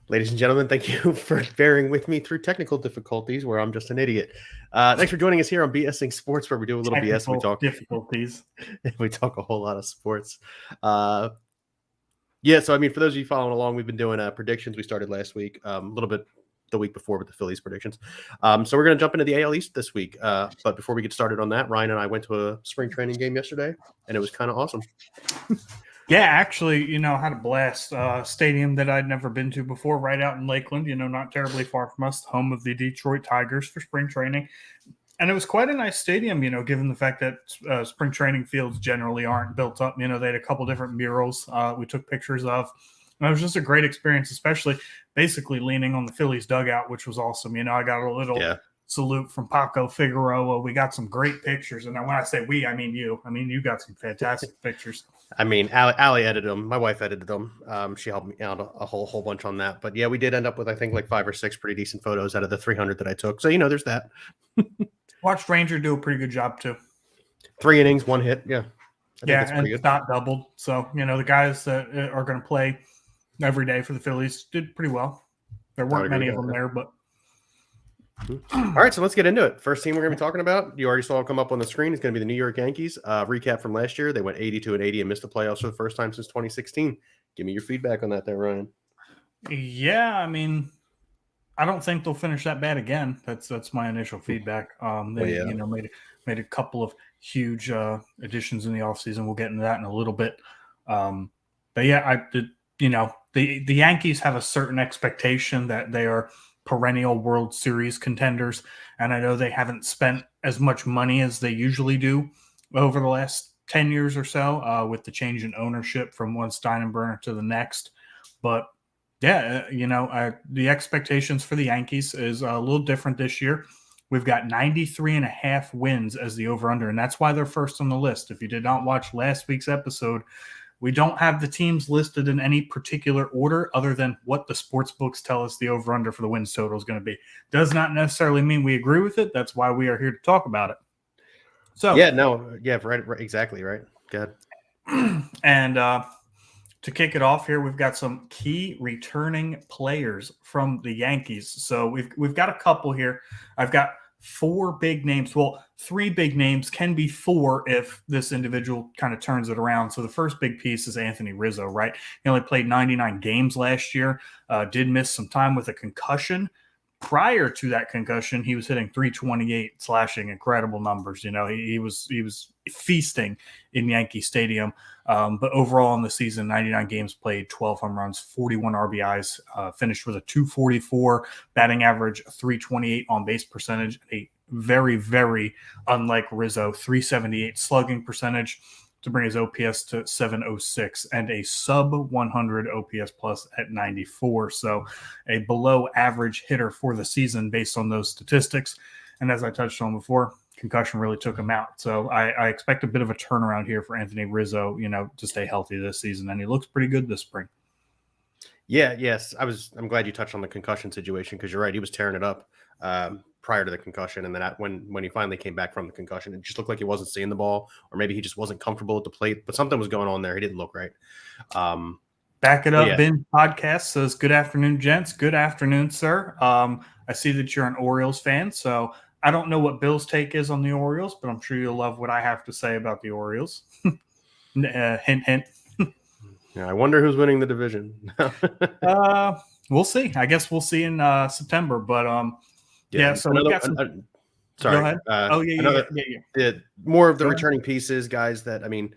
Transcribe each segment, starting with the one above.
Ladies and gentlemen, thank you for bearing with me through technical difficulties where I'm just an idiot. Thanks for joining us here on BSing Sports, where we do a little BS. We Technical talk, difficulties. we talk a whole lot of sports. Yeah, so I mean, for those of you following along, we've been doing predictions. We started last week, a little bit the week before with the Phillies predictions. So we're going to jump into the AL East this week. But before we get started on that, Ryan and I went to a spring training game yesterday, and it was kind of awesome. Yeah, actually, I had a blast. Stadium that I'd never been to before, right out in Lakeland, not terribly far from us, home of the Detroit Tigers for spring training. And it was quite a nice stadium, given the fact that spring training fields generally aren't built up. They had a couple different murals we took pictures of. And it was just a great experience, especially basically leaning on the Phillies dugout, which was awesome. I got a little salute from Paco Figueroa. We got some great pictures. And when I say we, I mean you. I mean, you got some fantastic pictures. I mean, Allie edited them. My wife edited them. She helped me out a whole bunch on that. But yeah, we did end up with, I think, like 5 or 6 pretty decent photos out of the 300 that I took. So, there's that. Watched Ranger do a pretty good job, too. 3 innings, 1 hit. Yeah. And it's not doubled. So, the guys that are going to play every day for the Phillies did pretty well. There weren't many of them there, but. All right, so let's get into it. First team we're going to be talking about, you already saw it come up on the screen. It's going to be the New York Yankees. Recap from last year. They went 82-80 and missed the playoffs for the first time since 2016. Give me your feedback on that there, Ryan. Yeah, I mean, I don't think they'll finish that bad again. That's my initial feedback. They made a couple of huge additions in the offseason. We'll get into that in a little bit. But yeah, the Yankees have a certain expectation that they are perennial World Series contenders, and I know they haven't spent as much money as they usually do over the last 10 years or so with the change in ownership from one Steinbrenner to the next. But yeah, the expectations for the Yankees is a little different this year. We've got 93.5 wins as the over-under, and that's why they're first on the list. If you did not watch last week's episode, we don't have the teams listed in any particular order other than what the sports books tell us the over-under for the wins total is going to be. Does not necessarily mean we agree with it. That's why we are here to talk about it. So right, exactly right. Good. And to kick it off here, we've got some key returning players from the Yankees. So we've got a couple here. I've got 4 big names. Well, 3 big names, can be 4 if this individual kind of turns it around. So the first big piece is Anthony Rizzo, right? He only played 99 games last year, did miss some time with a concussion. Prior to that concussion, he was hitting .328, slashing incredible numbers. He was feasting in Yankee Stadium. But overall in the season, 99 games played, 12 home runs, 41 RBIs, finished with a .244 batting average, .328 on base percentage, a very, very unlike Rizzo, .378 slugging percentage to bring his OPS to 706 and a sub 100 OPS plus at 94. So a below average hitter for the season based on those statistics. And as I touched on before, concussion really took him out. So I expect a bit of a turnaround here for Anthony Rizzo, to stay healthy this season. And he looks pretty good this spring. Yeah, yes. I'm glad you touched on the concussion situation because you're right. He was tearing it up prior to the concussion. And then when he finally came back from the concussion, it just looked like he wasn't seeing the ball, or maybe he just wasn't comfortable at the plate, but something was going on there. He didn't look right. Back it up. Yeah. Ben Podcast says, good afternoon, gents. Good afternoon, sir. I see that you're an Orioles fan. So I don't know what Bill's take is on the Orioles, but I'm sure you'll love what I have to say about the Orioles. Hint, hint. Yeah, I wonder who's winning the division. We'll see. I guess we'll see in September. But so we've got some. Sorry. Go ahead. Yeah. More of the returning pieces, guys. That I mean,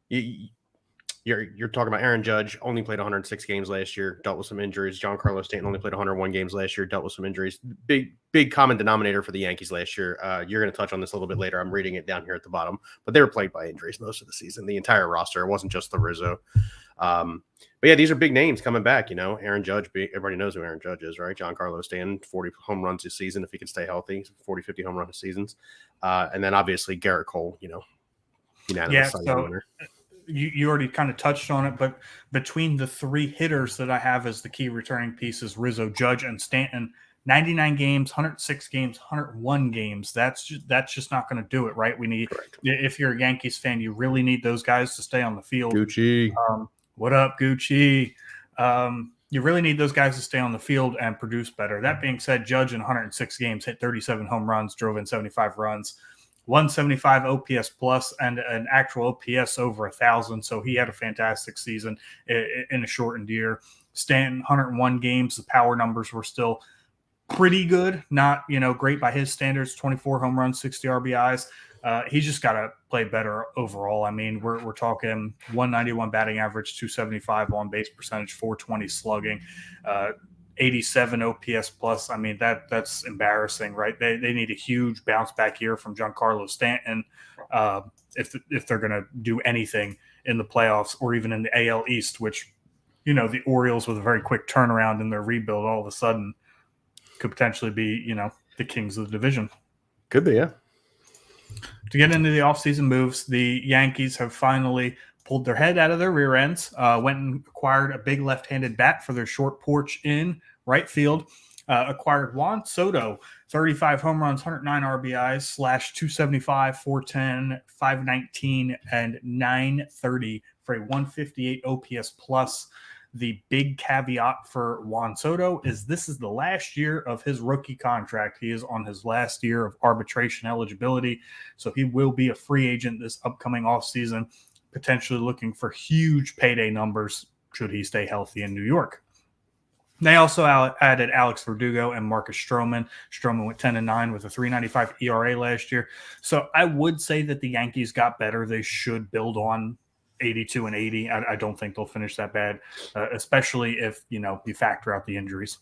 you're talking about Aaron Judge, only played 106 games last year, dealt with some injuries. Giancarlo Stanton only played 101 games last year, dealt with some injuries. Big common denominator for the Yankees last year. You're going to touch on this a little bit later. I'm reading it down here at the bottom, but they were plagued by injuries most of the season. The entire roster. It wasn't just the Rizzo. But yeah, these are big names coming back. Aaron Judge, everybody knows who Aaron Judge is, right? Giancarlo Stanton, 40 home runs this season if he can stay healthy, 40, 50 home run seasons. And then obviously Garrett Cole, unanimous winner. You already kind of touched on it, but between the 3 hitters that I have as the key returning pieces, Rizzo, Judge, and Stanton, 99 games, 106 games, 101 games. That's just not going to do it, right? We need, if you're a Yankees fan, you really need those guys to stay on the field. Gucci. What up, Gucci? You really need those guys to stay on the field and produce better. That being said, Judge in 106 games hit 37 home runs, drove in 75 runs, 175 OPS plus, and an actual OPS over 1,000. So he had a fantastic season in a shortened year. Stanton, 101 games. The power numbers were still pretty good, not great by his standards. 24 home runs, 60 RBIs. He's just got to play better overall. I mean, we're talking 191 batting average, 275 on base percentage, 420 slugging, 87 OPS plus. I mean, that's embarrassing, right? They need a huge bounce back year from Giancarlo Stanton if they're going to do anything in the playoffs or even in the AL East, which the Orioles with a very quick turnaround in their rebuild all of a sudden could potentially be the kings of the division. Could be, yeah. To get into the offseason moves, the Yankees have finally pulled their head out of their rear ends, went and acquired a big left-handed bat for their short porch in right field, acquired Juan Soto, 35 home runs, 109 RBIs, slash 275, 410, 519, and 930 for a 158 OPS plus. The big caveat for Juan Soto is this is the last year of his rookie contract. He is on his last year of arbitration eligibility, so he will be a free agent this upcoming offseason, potentially looking for huge payday numbers should he stay healthy in New York. They also added Alex Verdugo and Marcus Stroman. Stroman went 10-9 with a 3.95 ERA last year. So I would say that the Yankees got better. They should build on 82 and 80. I don't think they'll finish that bad, especially if you factor out the injuries.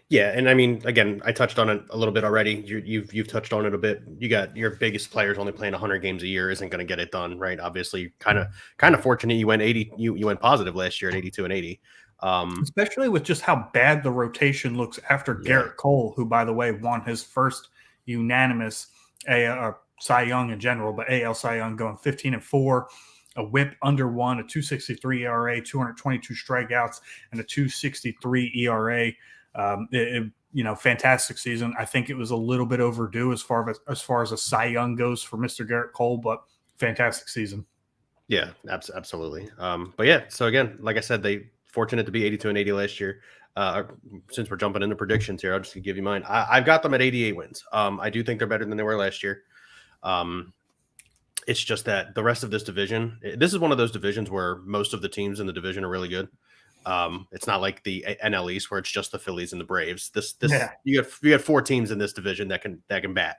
Yeah, and I mean, again, I touched on it a little bit already. You've touched on it a bit. You got your biggest players only playing 100 games a year isn't going to get it done, right? Obviously, kind of fortunate you went 80. You went positive last year at 82 and 80. Especially with just how bad the rotation looks after Garrett Cole, who, by the way, won his first unanimous Cy Young in general, but AL Cy Young, going 15-4. A whip under 1, a 2.63 ERA, 222 strikeouts, and a 2.63 ERA. Fantastic season. I think it was a little bit overdue as far as a Cy Young goes for Mr. Garrett Cole, but fantastic season. Yeah, absolutely. But yeah, so again, like I said, they fortunate to be 82 and 80 last year. Since we're jumping into predictions here, I'll just give you mine. I've got them at 88 wins. I do think they're better than they were last year. It's just that the rest of this division, this is one of those divisions where most of the teams in the division are really good. It's not like the NL East where it's just the Phillies and the Braves. You got 4 teams in this division that can bat.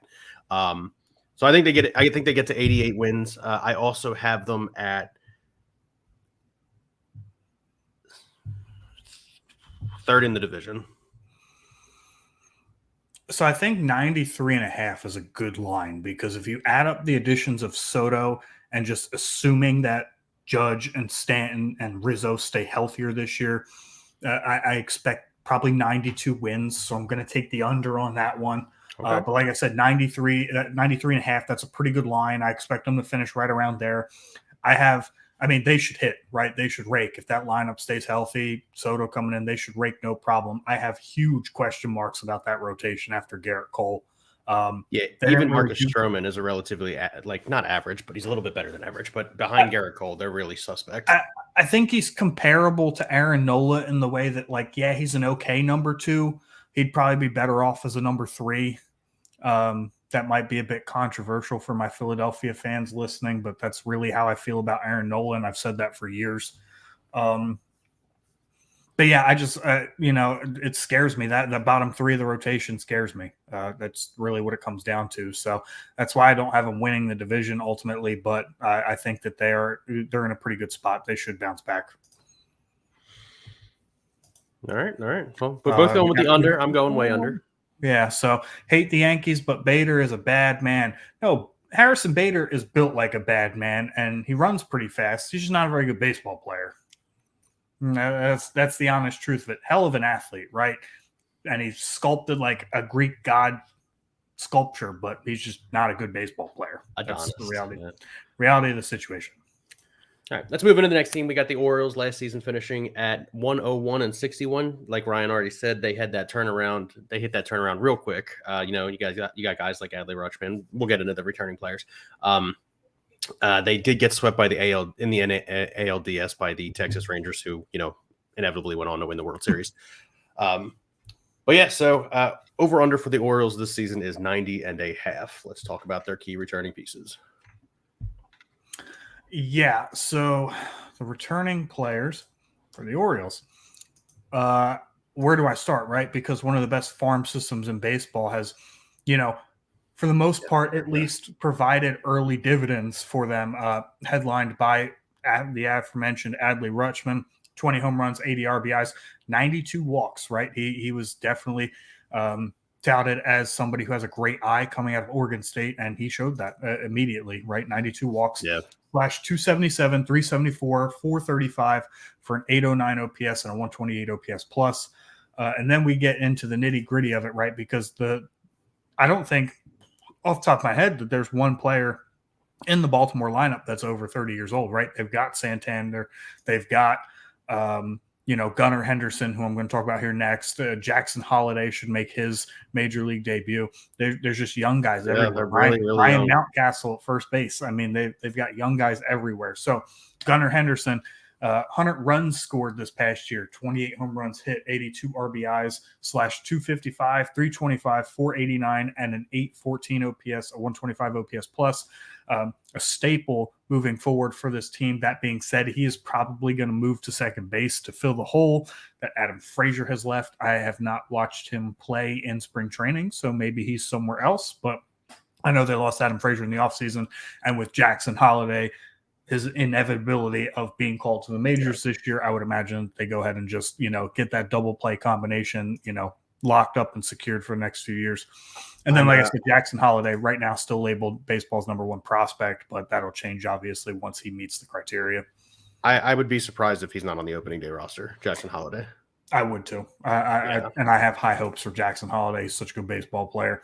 So I think they get to 88 wins. I also have them at third in the division. So I think 93.5 is a good line, because if you add up the additions of Soto and just assuming that Judge and Stanton and Rizzo stay healthier this year, I expect probably 92 wins. So I'm going to take the under on that one. Okay. But like I said, 93.5, that's a pretty good line. I expect them to finish right around there. They should hit, right? They should rake. If that lineup stays healthy, Soto coming in, they should rake no problem. I have huge question marks about that rotation after Garrett Cole. Even Marcus Stroman is a relatively, not average, but he's a little bit better than average. But behind Garrett Cole, they're really suspect. I think he's comparable to Aaron Nola in the way that, he's an okay number 2. He'd probably be better off as a number 3. That might be a bit controversial for my Philadelphia fans listening, but that's really how I feel about Aaron Nola, and I've said that for years. But yeah, I just, it scares me. That the bottom 3 of the rotation scares me. That's really what it comes down to. So that's why I don't have them winning the division ultimately, but I think that they're in a pretty good spot. They should bounce back. All right. Well, we're both going with the under. I'm going way under. Yeah, so hate the Yankees, but Bader is a bad man. No, Harrison Bader is built like a bad man, and he runs pretty fast. He's just not a very good baseball player. That's the honest truth of it. Hell of an athlete, right? And he's sculpted like a Greek god sculpture, but he's just not a good baseball player. That's the reality of the situation. All right, let's move into the next team. We got the Orioles last season finishing at 101 and 61. Like Ryan already said, they had that turnaround. They hit that turnaround real quick. You got guys like Adley Rutschman. We'll get into the returning players. They did get swept by the ALDS by the Texas Rangers, who inevitably went on to win the World Series. But yeah, so over under for the Orioles this season is 90.5. Let's talk about their key returning pieces. Yeah, so the returning players for the Orioles. Where do I start, right? Because one of the best farm systems in baseball has, for the most part, at least provided early dividends for them, headlined by the aforementioned Adley Rutschman, 20 home runs, 80 RBIs, 92 walks, right? He was definitely touted as somebody who has a great eye coming out of Oregon State, and he showed that immediately, right? 92 walks, slash 277, 374, 435 for an 809 OPS and a 128 OPS plus. And then we get into the nitty gritty of it, right? Because I don't think off the top of my head that there's one player in the Baltimore lineup that's over 30 years old, right? They've got Santander, they've got Gunnar Henderson, who I'm going to talk about here next. Jackson Holliday should make his major league debut. There's just young guys everywhere. They're really Ryan young. Mountcastle at first base. I mean, they've got young guys everywhere. So Gunnar Henderson, 100 runs scored this past year, 28 home runs hit, 82 RBIs, slash 255, 325, 489, and an 814 OPS, a 125 OPS plus. A staple moving forward for this team. That being said, he is probably going to move to second base to fill the hole that Adam Frazier has left. I have not watched him play in spring training, so maybe he's somewhere else, but I know they lost Adam Frazier in the offseason, and with Jackson Holliday, his inevitability of being called to the majors this year, I would imagine they go ahead and just, get that double play combination, locked up and secured for the next few years. And then, like I said, Jackson Holliday right now still labeled baseball's number one prospect, but that'll change obviously once he meets the criteria. I would be surprised if he's not on the opening day roster, Jackson Holliday. I would too. And I have high hopes for Jackson Holliday. He's such a good baseball player.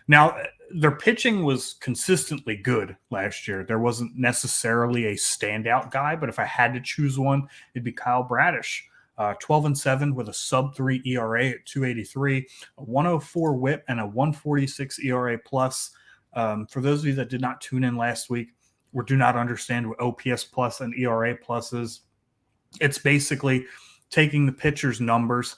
Now, their pitching was consistently good last year. There wasn't necessarily a standout guy, but if I had to choose one, it'd be Kyle Bradish. 12-7 with a sub-3 ERA at 283, a 104 whip, and a 146 ERA plus. For those of you that did not tune in last week or do not understand what OPS plus and ERA plus is, it's basically taking the pitcher's numbers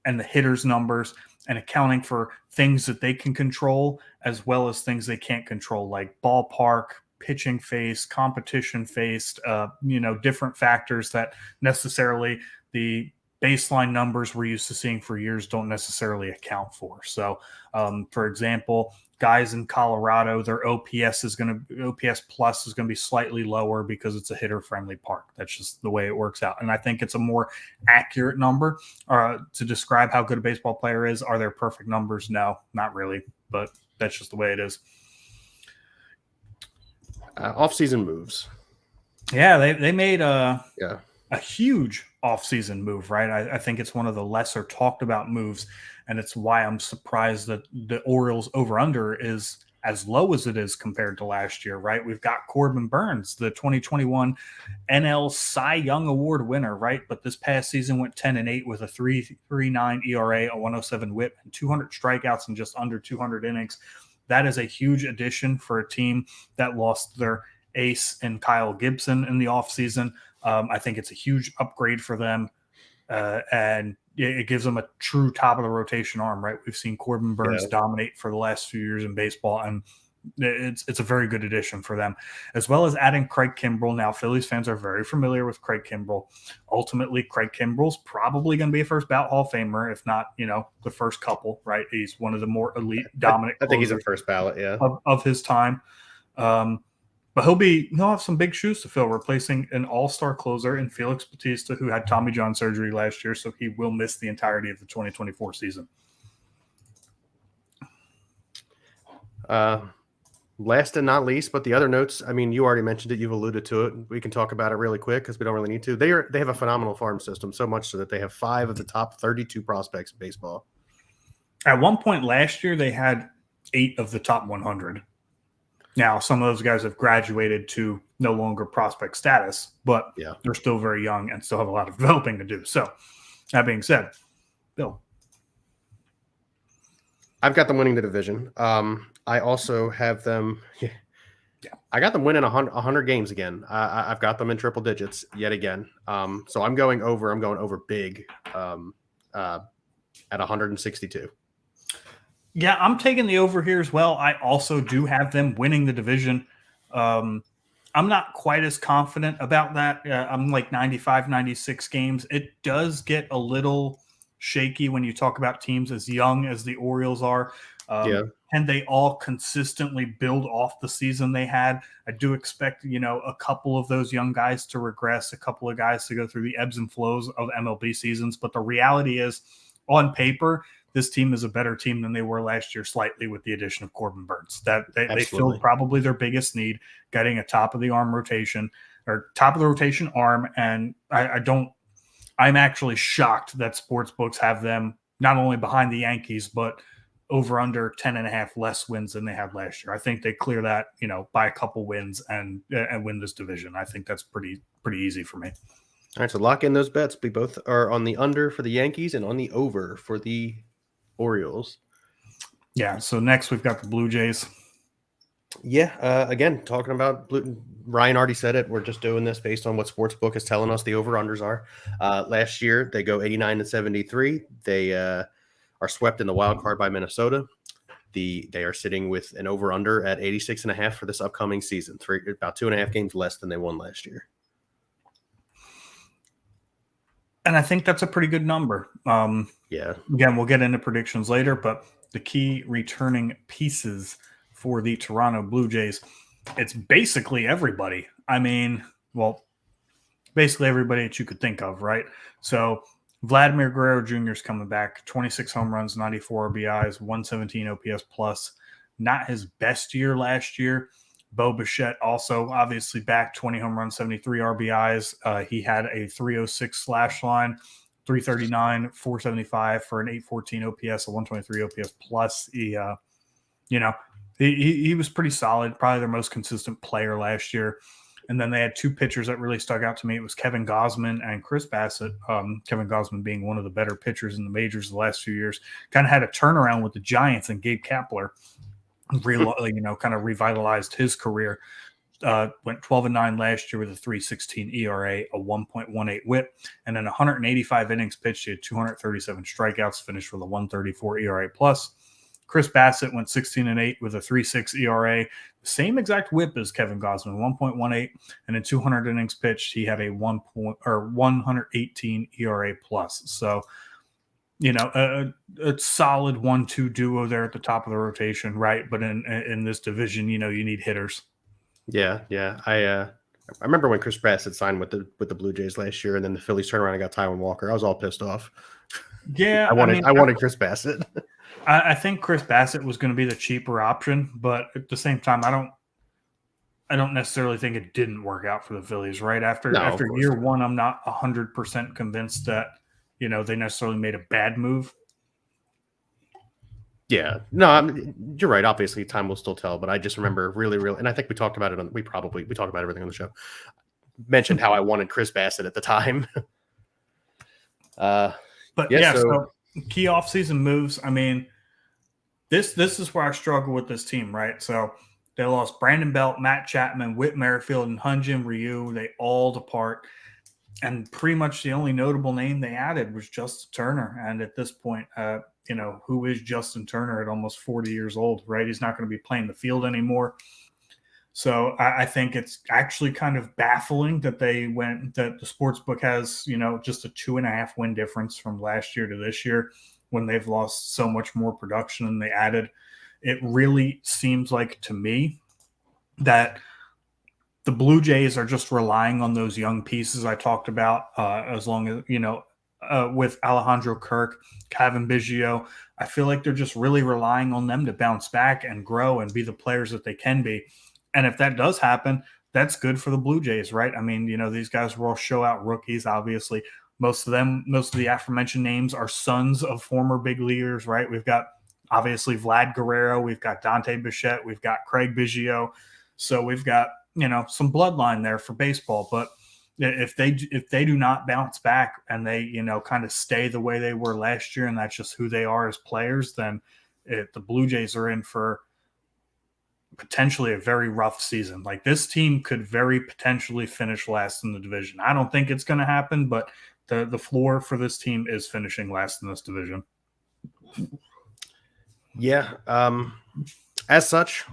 and the hitter's numbers and accounting for things that they can control as well as things they can't control, like ballpark, pitching face, competition faced, different factors that necessarily the baseline numbers we're used to seeing for years don't necessarily account for. So, for example, guys in Colorado, their OPS plus is going to be slightly lower because it's a hitter-friendly park. That's just the way it works out. And I think it's a more accurate number to describe how good a baseball player is. Are there perfect numbers? No, not really, but that's just the way it is. Off-season moves. Yeah, they made a huge off-season move, right? I think it's one of the lesser talked about moves, and it's why I'm surprised that the Orioles over-under is as low as it is compared to last year, right? We've got Corbin Burns, the 2021 NL Cy Young Award winner, right? But this past season went 10-8 with a 3.39 ERA, a 107 whip, and 200 strikeouts in just under 200 innings. That is a huge addition for a team that lost their ace in Kyle Gibson in the offseason. I think it's a huge upgrade for them, and it gives them a true top of the rotation arm, right? We've seen Corbin Burns dominate for the last few years in baseball, and it's a very good addition for them, as well as adding Craig Kimbrell. Now, Phillies fans are very familiar with Craig Kimbrell. Ultimately, Craig Kimbrell's probably going to be a first ballot Hall of Famer, if not, the first couple, right? He's one of the more elite, dominant. I think he's a first ballot, of his time. But he'll have some big shoes to fill, replacing an all-star closer in Felix Bautista, who had Tommy John surgery last year, so he will miss the entirety of the 2024 season. Last and not least, but the other notes, I mean, you already mentioned it. You've alluded to it. We can talk about it really quick because we don't really need to. They have a phenomenal farm system, so much so that they have 5 of the top 32 prospects in baseball. At one point last year, they had 8 of the top 100. Now, some of those guys have graduated to no longer prospect status, but they're still very young and still have a lot of developing to do. So, that being said, Bill. I've got them winning the division. I also have them I got them winning 100 games again. I've got them in triple digits yet again. So I'm going over. I'm going over big at 162. Yeah, I'm taking the over here as well. I also do have them winning the division. I'm not quite as confident about that. I'm like 95, 96 games. It does get a little shaky when you talk about teams as young as the Orioles are. Yeah. Can they all consistently build off the season they had? I do expect, a couple of those young guys to regress, a couple of guys to go through the ebbs and flows of MLB seasons. But the reality is, on paper, this team is a better team than they were last year, slightly with the addition of Corbin Burns. That they filled probably their biggest need, getting a top of the arm rotation or top of the rotation arm. And I'm actually shocked that sports books have them not only behind the Yankees, but over under 10.5 less wins than they had last year. I think they clear that, by a couple wins and win this division. I think that's pretty easy for me. All right, so lock in those bets. We both are on the under for the Yankees and on the over for the Orioles. Yeah, so next we've got the Blue Jays. Yeah, again, talking about Ryan already said it. We're just doing this based on what Sportsbook is telling us the over-unders are. Last year, they go 89-73. They are swept in the wild card by Minnesota. They are sitting with an over-under at 86.5 for this upcoming season, about 2.5 games less than they won last year. And I think that's a pretty good number. Yeah. Again, we'll get into predictions later, but the key returning pieces for the Toronto Blue Jays, it's basically everybody. I mean, basically everybody that you could think of, right? So Vladimir Guerrero Jr. is coming back, 26 home runs, 94 RBIs, 117 OPS plus. Not his best year last year. Bo Bichette also obviously back, 20 home runs, 73 RBIs. He had a 306 slash line, 339, 475 for an 814 OPS, a 123 OPS plus. He was pretty solid, probably their most consistent player last year. And then they had two pitchers that really stuck out to me. It was Kevin Gausman and Chris Bassett. Kevin Gausman being one of the better pitchers in the majors the last few years. Kind of had a turnaround with the Giants and Gabe Kapler. Kind of revitalized his career. Went 12-9 last year with a 3.16 ERA, a 1.18 WHIP, and then 185 innings pitched. He had 237 strikeouts, finished with a 1.34 ERA plus. Chris Bassett went 16-8 with a 3.6 ERA, the same exact WHIP as Kevin Gausman, 1.18, and in 200 innings pitched, he had a 118 ERA plus. So, a solid 1-2 duo there at the top of the rotation, right? But in this division, you need hitters. Yeah. I remember when Chris Bassett signed with the Blue Jays last year, and then the Phillies turned around and got Taijuan Walker. I was all pissed off. Yeah, I wanted Chris Bassett. I think Chris Bassett was going to be the cheaper option, but at the same time, I don't necessarily think it didn't work out for the Phillies. Right after year one, I'm not 100% convinced that they necessarily made a bad move. Yeah, no, you're right. Obviously, time will still tell. But I just remember really, and I think we talked about it. We talked about everything on the show. Mentioned how I wanted Chris Bassett at the time. So key offseason moves. I mean, this is where I struggle with this team, right? So they lost Brandon Belt, Matt Chapman, Whit Merrifield, and Hyunjin Ryu. They all depart. And pretty much the only notable name they added was Justin Turner. And at this point, who is Justin Turner at almost 40 years old, right? He's not going to be playing the field anymore. So I think it's actually kind of baffling that that the sports book has, just a 2.5 win difference from last year to this year when they've lost so much more production than they added. It really seems like to me that the Blue Jays are just relying on those young pieces I talked about, as long as, with Alejandro Kirk, Kevin Biggio. I feel like they're just really relying on them to bounce back and grow and be the players that they can be. And if that does happen, that's good for the Blue Jays, right? I mean, these guys were all show-out rookies, obviously. Most of the aforementioned names are sons of former big leaguers, right? We've got, obviously, Vlad Guerrero. We've got Dante Bichette. We've got Craig Biggio. So we've got some bloodline there for baseball. But if they do not bounce back and they kind of stay the way they were last year, and that's just who they are as players, then the Blue Jays are in for potentially a very rough season. Like this team could very potentially finish last in the division. I don't think it's going to happen, but the floor for this team is finishing last in this division. Yeah. As such,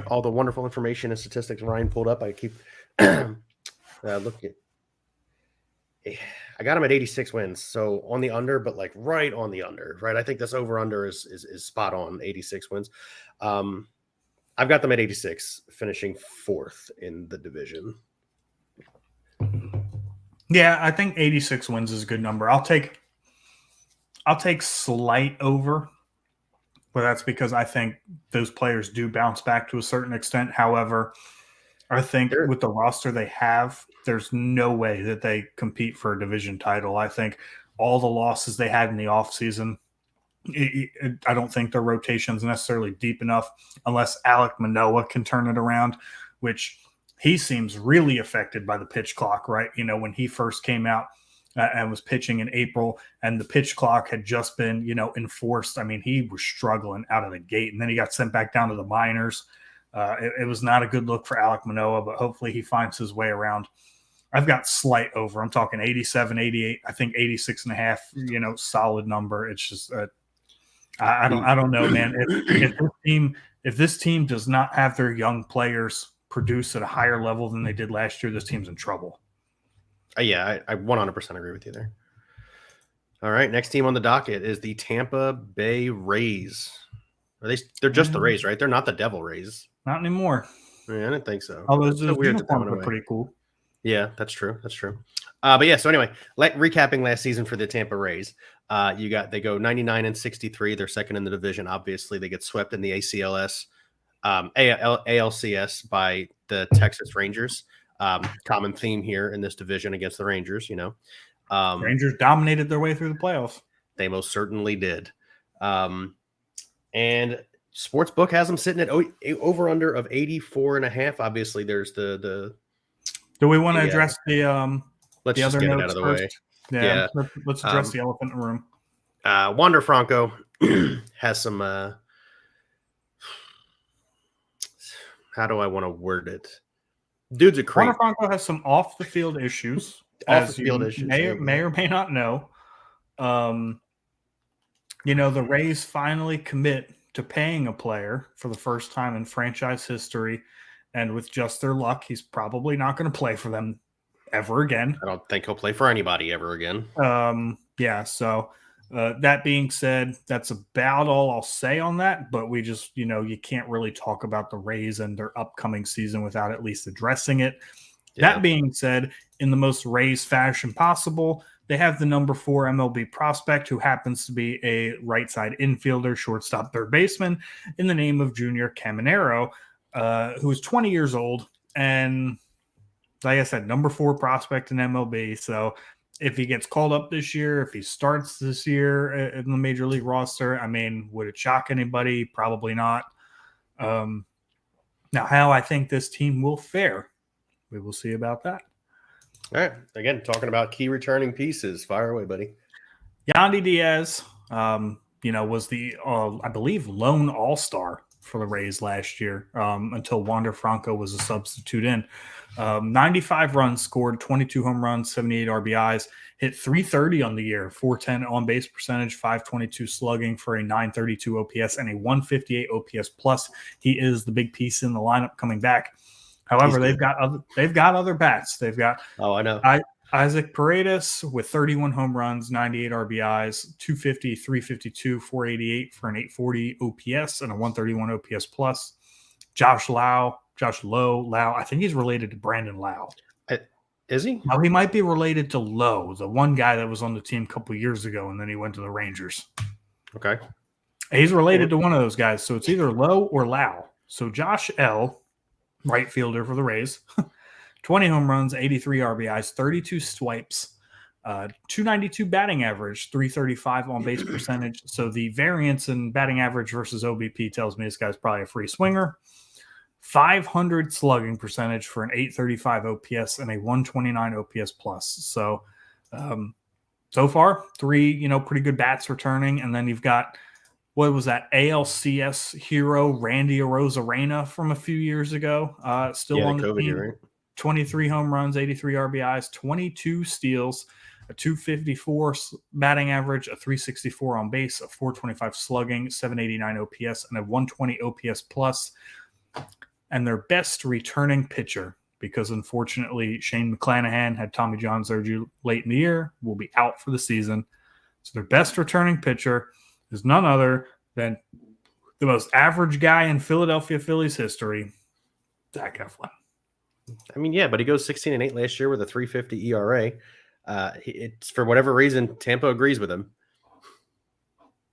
all the wonderful information and statistics Ryan pulled up, I keep looking at. I got him at 86 wins, so on the under, but like right on the under, right? I think this over under is spot on, 86 wins. I've got them at 86, finishing 4th in the division. Yeah, I think 86 wins is a good number. I'll take slight over, but that's because I think those players do bounce back to a certain extent. However, I think with the roster they have, there's no way that they compete for a division title. I think all the losses they had in the offseason, I don't think their rotation is necessarily deep enough unless Alek Manoah can turn it around, which he seems really affected by the pitch clock, right? You know, when he first came out and was pitching in April and the pitch clock had just been, enforced. I mean, he was struggling out of the gate, and then he got sent back down to the minors. It was not a good look for Alek Manoah, but hopefully he finds his way around. I've got slight over. I'm talking 87, 88. I think 86 and a half, solid number. It's just I don't know, man. If this team does not have their young players produce at a higher level than they did last year, this team's in trouble. Yeah, I 100% agree with you there. All right, next team on the docket is the Tampa Bay Rays. They're just the Rays, right? They're not the Devil Rays. Not anymore. Yeah, I didn't think so. Oh, those uniforms are pretty cool. Yeah, that's true. But yeah, so anyway, recapping last season for the Tampa Rays, they go 99-63. They're second in the division. Obviously, they get swept in the ALCS by the Texas Rangers. Common theme here in this division against the Rangers. Rangers dominated their way through the playoffs. They most certainly did. And Sportsbook has them sitting at over under of 84.5. Obviously, there's the. Do we want to address the let's the just other get it notes out of the first? way. Yeah. Let's address the elephant in the room. Wander Franco has some. How do I want to word it? Dude's a creep. Wander Franco has some off the field issues. May or may not know. The Rays finally commit to paying a player for the first time in franchise history. And with just their luck, he's probably not going to play for them ever again. I don't think he'll play for anybody ever again. So that being said, that's about all I'll say on that. But we just, you can't really talk about the Rays and their upcoming season without at least addressing it. Yeah. That being said, in the most Rays fashion possible, they have the number 4 MLB prospect who happens to be a right side infielder, shortstop, third baseman in the name of Junior Caminero. Who is 20 years old and, like I said, number 4 prospect in MLB. So if he gets called up this year, if he starts this year in the major league roster, I mean, would it shock anybody? Probably not. Now, how I think this team will fare, we will see about that. All right. Again, talking about key returning pieces. Fire away, buddy. Yandy Diaz, was the, I believe, lone all-star for the Rays last year until Wander Franco was a substitute in. 95 runs scored, 22 home runs, 78 RBIs, hit 330 on the year, 410 on-base percentage, 522 slugging for a 932 OPS and a 158 OPS plus. He is the big piece in the lineup coming back. However, they've got other bats. They've got Isaac Paredes with 31 home runs, 98 RBIs, 250, 352, 488 for an 840 OPS and a 131 OPS plus. Josh Lowe. I think he's related to Brandon Lowe. Is he? No, he might be related to Lowe, the one guy that was on the team a couple years ago, and then he went to the Rangers. Okay. He's related to one of those guys, so it's either Lowe or Lowe. So Josh L., right fielder for the Rays, 20 home runs, 83 RBIs, 32 swipes, 292 batting average, 335 on base percentage. So the variance in batting average versus OBP tells me this guy's probably a free swinger. 500 slugging percentage for an 835 OPS and a 129 OPS plus. So, so far, 3, pretty good bats returning. And then you've got what was that ALCS hero Randy Arozarena from a few years ago. Still Yeah, the on the COVID team. year, right? 23 home runs, 83 RBIs, 22 steals, a 254 batting average, a 364 on base, a 425 slugging, 789 OPS, and a 120 OPS plus. And their best returning pitcher, because unfortunately Shane McClanahan had Tommy John surgery late in the year, will be out for the season. So their best returning pitcher is none other than the most average guy in Philadelphia Phillies history, Zach Eflin. I mean, yeah, but he goes 16-8 last year with a 3.50 ERA. It's for whatever reason Tampa agrees with him.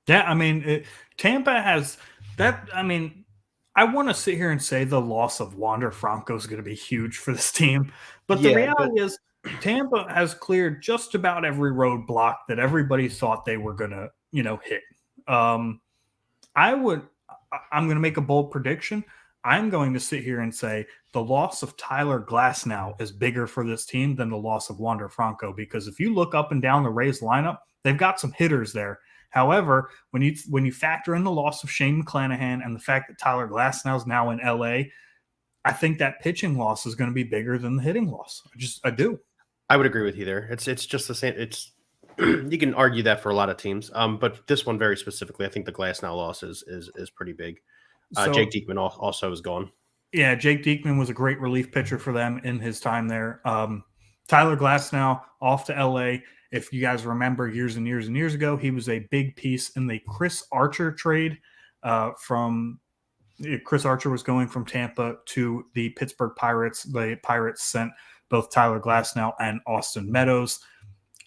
Yeah, I mean, Tampa has that. I mean, I want to sit here and say the loss of Wander Franco is going to be huge for this team, but the reality is Tampa has cleared just about every roadblock that everybody thought they were going to, hit. I'm going to make a bold prediction. I'm going to sit here and say the loss of Tyler Glasnow is bigger for this team than the loss of Wander Franco, because if you look up and down the Rays lineup, they've got some hitters there. However, when you factor in the loss of Shane McClanahan and the fact that Tyler Glasnow is now in LA, I think that pitching loss is going to be bigger than the hitting loss. I do. I would agree with you there. It's just the same. It's you can argue that for a lot of teams, but this one very specifically, I think the Glasnow loss is pretty big. Jake Diekman also is gone. Yeah, Jake Diekman was a great relief pitcher for them in his time there. Tyler Glasnow off to LA. If you guys remember years and years and years ago, he was a big piece in the Chris Archer trade Chris Archer was going from Tampa to the Pittsburgh Pirates. The Pirates sent both Tyler Glasnow and Austin Meadows.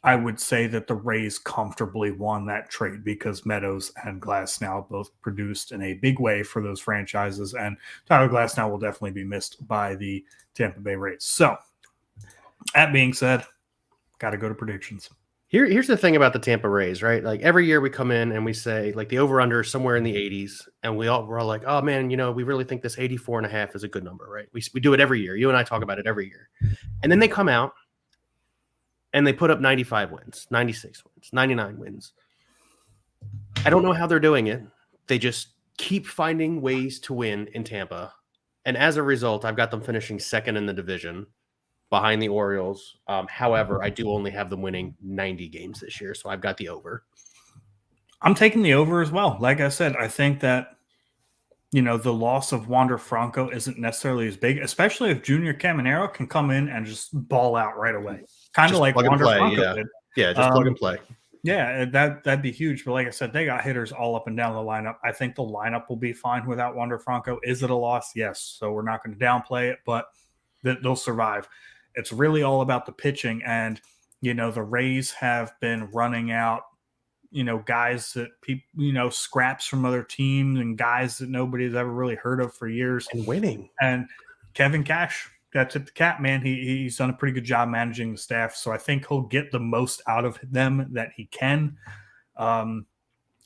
I would say that the Rays comfortably won that trade because Meadows and Glasnow both produced in a big way for those franchises, and Tyler Glasnow will definitely be missed by the Tampa Bay Rays. So, that being said, got to go to predictions. Here's the thing about the Tampa Rays, right? Like every year we come in and we say like the over-under is somewhere in the 80s, and we're all like, oh man, we really think this 84.5 is a good number, right? We do it every year. You and I talk about it every year. And then they come out and they put up 95 wins, 96 wins, 99 wins. I don't know how they're doing it. They just keep finding ways to win in Tampa. And as a result, I've got them finishing second in the division behind the Orioles. However, I do only have them winning 90 games this year, so I've got the over. I'm taking the over as well. Like I said, I think that, the loss of Wander Franco isn't necessarily as big, especially if Junior Caminero can come in and just ball out right away. Kind of like Wander Franco did. Yeah, just plug and play. Yeah, that'd be huge. But like I said, they got hitters all up and down the lineup. I think the lineup will be fine without Wander Franco. Is it a loss? Yes. So we're not going to downplay it, but they'll survive. It's really all about the pitching. And, the Rays have been running out, guys that people, scraps from other teams and guys that nobody's ever really heard of for years. And winning. And Kevin Cash got tipped the cap, man. He's done a pretty good job managing the staff. So I think he'll get the most out of them that he can. I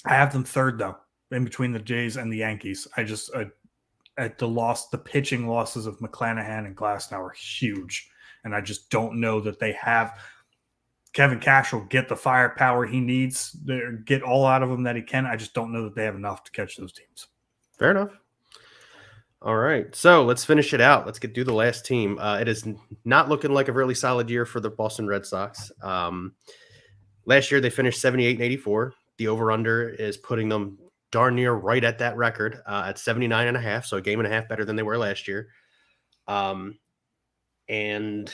have them third, though, in between the Jays and the Yankees. At the pitching losses of McClanahan and Glasnow are huge. And I just don't know that they have. Kevin Cash will get the firepower he needs, get all out of him that he can. I just don't know that they have enough to catch those teams. Fair enough. All right. So let's finish it out. Let's get through the last team. It is not looking like a really solid year for the Boston Red Sox. Last year they finished 78-84. The over-under is putting them darn near right at that record at 79.5. So a game and a half better than they were last year. And,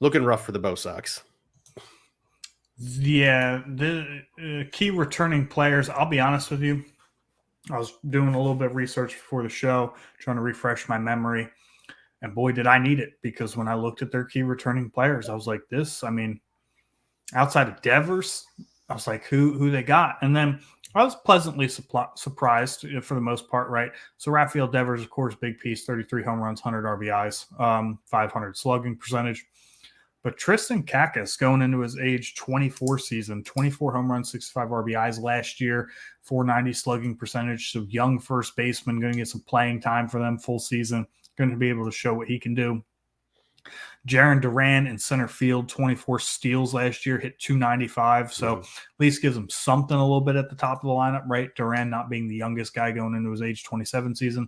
looking rough for the Bo Sox. Yeah, the key returning players, I'll be honest with you. I was doing a little bit of research before the show, trying to refresh my memory. And boy, did I need it, because when I looked at their key returning players, I was like, outside of Devers, I was like, who they got? And then I was pleasantly surprised for the most part, right? So Rafael Devers, of course, big piece, 33 home runs, 100 RBIs, 500 slugging percentage. But Tristan Kakis, going into his age 24 season, 24 home runs, 65 RBIs last year, 490 slugging percentage. So young first baseman, going to get some playing time for them full season, going to be able to show what he can do. Jarren Duran in center field, 24 steals last year, hit 295. So at least gives him something a little bit at the top of the lineup, right? Duran not being the youngest guy going into his age 27 season.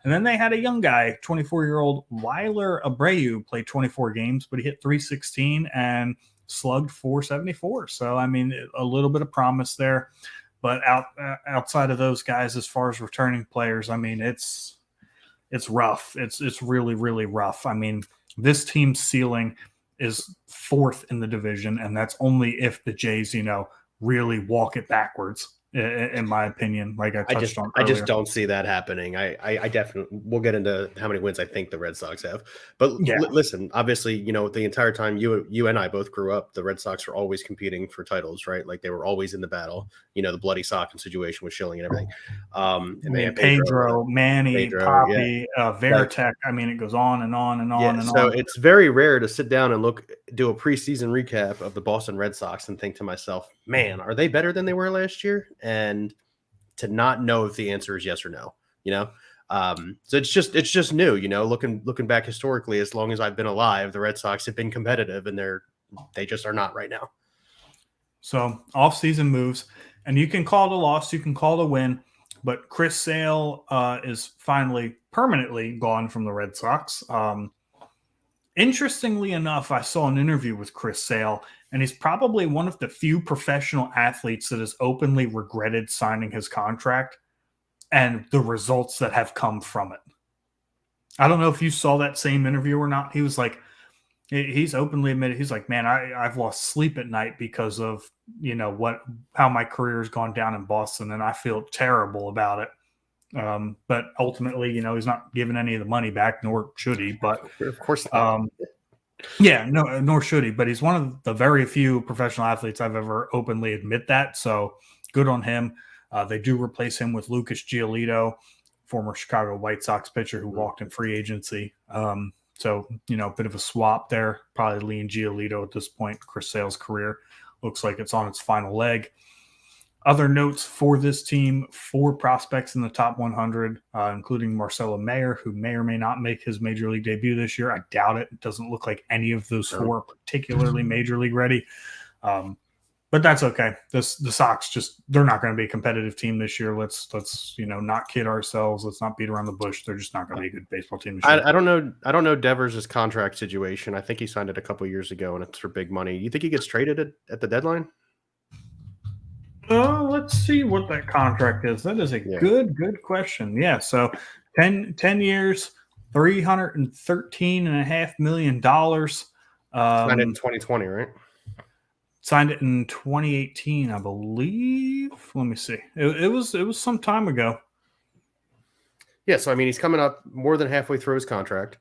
And then they had a young guy, 24-year-old Weiler Abreu, played 24 games, but he hit 316 and slugged 474. So, I mean, a little bit of promise there. But outside of those guys, as far as returning players, I mean, it's rough. It's really, really rough. I mean, this team's ceiling is 4th in the division, and that's only if the Jays, really walk it backwards, in my opinion, like I touched on earlier. I just don't see that happening. I definitely, we'll get into how many wins I think the Red Sox have. But listen, obviously, the entire time you and I both grew up, the Red Sox were always competing for titles, right? Like they were always in the battle, the bloody sock situation with Schilling and everything. And they had Pedro, Manny, Poppy, Veritek. I mean, it goes on and on and on and so on. it's very rare to sit down and do a preseason recap of the Boston Red Sox and think to myself, man, are they better than they were last year? And to not know if the answer is yes or no, so it's just new, looking back historically, as long as I've been alive, the Red Sox have been competitive, and they just are not right now. So offseason moves, and you can call it a loss, you can call it a win, but Chris Sale is finally permanently gone from the Red Sox. Interestingly enough, I saw an interview with Chris Sale, and he's probably one of the few professional athletes that has openly regretted signing his contract and the results that have come from it. I don't know if you saw that same interview or not. He was like, he's openly admitted, he's like, man, I've lost sleep at night because of, how my career has gone down in Boston, and I feel terrible about it. But ultimately, he's not giving any of the money back, nor should he. But of course not. Nor should he. But he's one of the very few professional athletes I've ever openly admit that. So good on him. They do replace him with Lucas Giolito, former Chicago White Sox pitcher who walked in free agency. So, a bit of a swap there. Probably lean Giolito at this point. Chris Sale's career looks like it's on its final leg. Other notes for this team: 4 prospects in the top 100, including Marcelo Mayer, who may or may not make his major league debut this year. I doubt it. It doesn't look like any of those 4 are particularly major league ready. But that's okay. The Sox they're not going to be a competitive team this year. Let's not kid ourselves. Let's not beat around the bush. They're just not going to be a good baseball team this year. I don't know Devers' contract situation. I think he signed it a couple years ago, and it's for big money. You think he gets traded at the deadline? Let's see what that contract is. That is a good question. Yeah, so 10 years, $313.5 million. Signed it in 2020, right? Signed it in 2018, I believe. Let me see. It was some time ago. Yeah, so I mean, he's coming up more than halfway through his contract.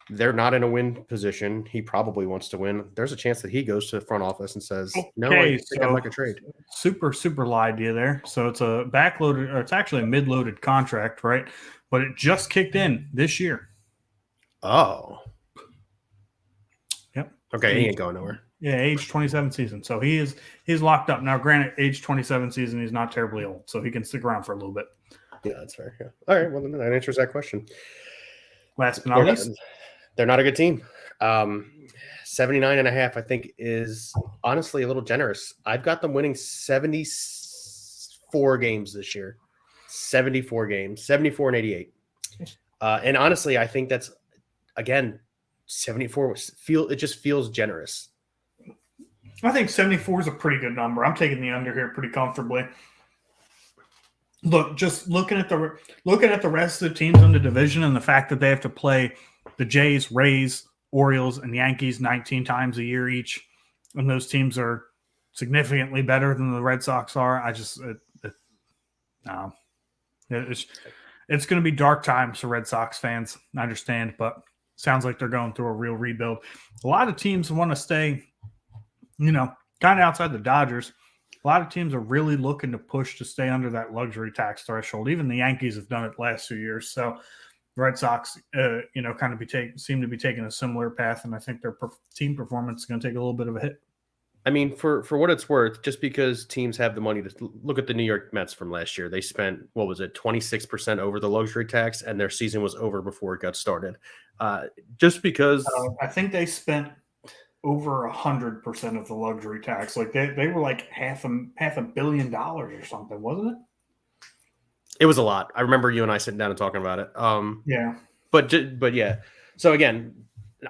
They're not in a win position. He probably wants to win. There's a chance that he goes to the front office and says, "No, I think I'd like a trade." Super lied to you there. So it's a backloaded, or it's actually a mid-loaded contract, right? But it just kicked in this year. Oh, yep. Okay, he ain't going nowhere. Yeah, age 27 season. So he's locked up now. Granted, age 27 season, he's not terribly old, so he can stick around for a little bit. Yeah, that's fair. Yeah. All right. Well, then that answers that question. Last but not least, they're not a good team. 79.5, I think, is honestly a little generous. I've got them winning 74 games this year. 74 games, 74 and 88. And honestly, I think that's, again, 74. It just feels generous. I think 74 is a pretty good number. I'm taking the under here pretty comfortably. Look, just looking at the rest of the teams in the division and the fact that they have to play the Jays, Rays, Orioles, and Yankees 19 times a year each, and those teams are significantly better than the Red Sox are. It's going to be dark times for Red Sox fans. I understand, but sounds like they're going through a real rebuild. A lot of teams want to stay, kind of outside the Dodgers. A lot of teams are really looking to push to stay under that luxury tax threshold. Even the Yankees have done it the last few years. So the Red Sox, seem to be taking a similar path, and I think their team performance is going to take a little bit of a hit. I mean, for what it's worth, just because teams have the money to look at the New York Mets from last year, they spent, what was it, 26% over the luxury tax, and their season was over before it got started. Just because I think they spent over 100% of the luxury tax. Like they were like half a billion dollars or something, wasn't it? it was a lot. I remember you and I sitting down and talking about it. Yeah. But yeah. So again,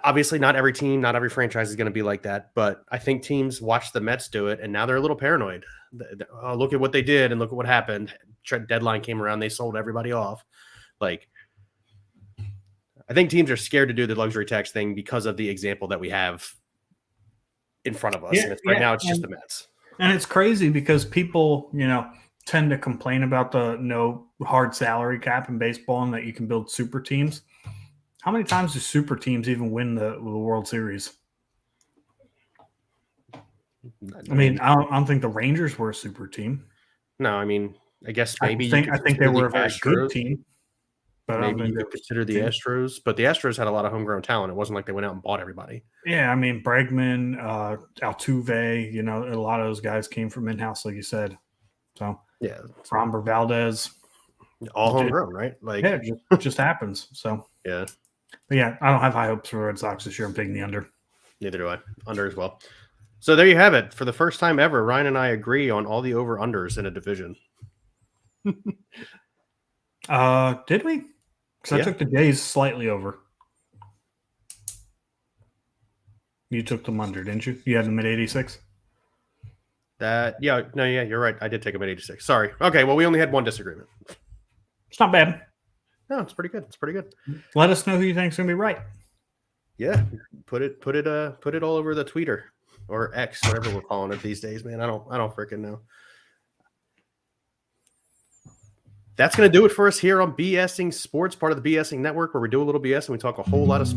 obviously not every team, not every franchise is going to be like that. But I think teams watch the Mets do it, and now they're a little paranoid. Look at what they did, and look at what happened. Deadline came around, they sold everybody off. Like, I think teams are scared to do the luxury tax thing because of the example that we have in front of us. Yeah, And right now, it's just the Mets. And it's crazy because people, tend to complain about the no hard salary cap in baseball and that you can build super teams. How many times do super teams even win the World Series? I mean, I don't think the Rangers were a super team. No, I mean, I guess maybe I think they were a very good team. But maybe you could consider the Astros, but the Astros had a lot of homegrown talent. It wasn't like they went out and bought everybody. Yeah, I mean, Bregman, Altuve, a lot of those guys came from in-house, like you said. So, yeah, Framber Valdez. All homegrown, right? Like, yeah, it just happens. So, yeah. But yeah, I don't have high hopes for Red Sox this year. I'm taking the under. Neither do I. Under as well. So there you have it. For the first time ever, Ryan and I agree on all the over-unders in a division. Did we? Because I took the Jays slightly over. You took them under, didn't you? You had them at 86? You're right. I did take them at 86. Sorry. Okay, well, we only had one disagreement. It's not bad. No, it's pretty good. It's pretty good. Let us know who you think's going to be right. Yeah, put it all over the Twitter or X, whatever we're calling it these days, man. I don't freaking know. That's going to do it for us here on BSing Sports, part of the BSing Network, where we do a little BS and we talk a whole lot of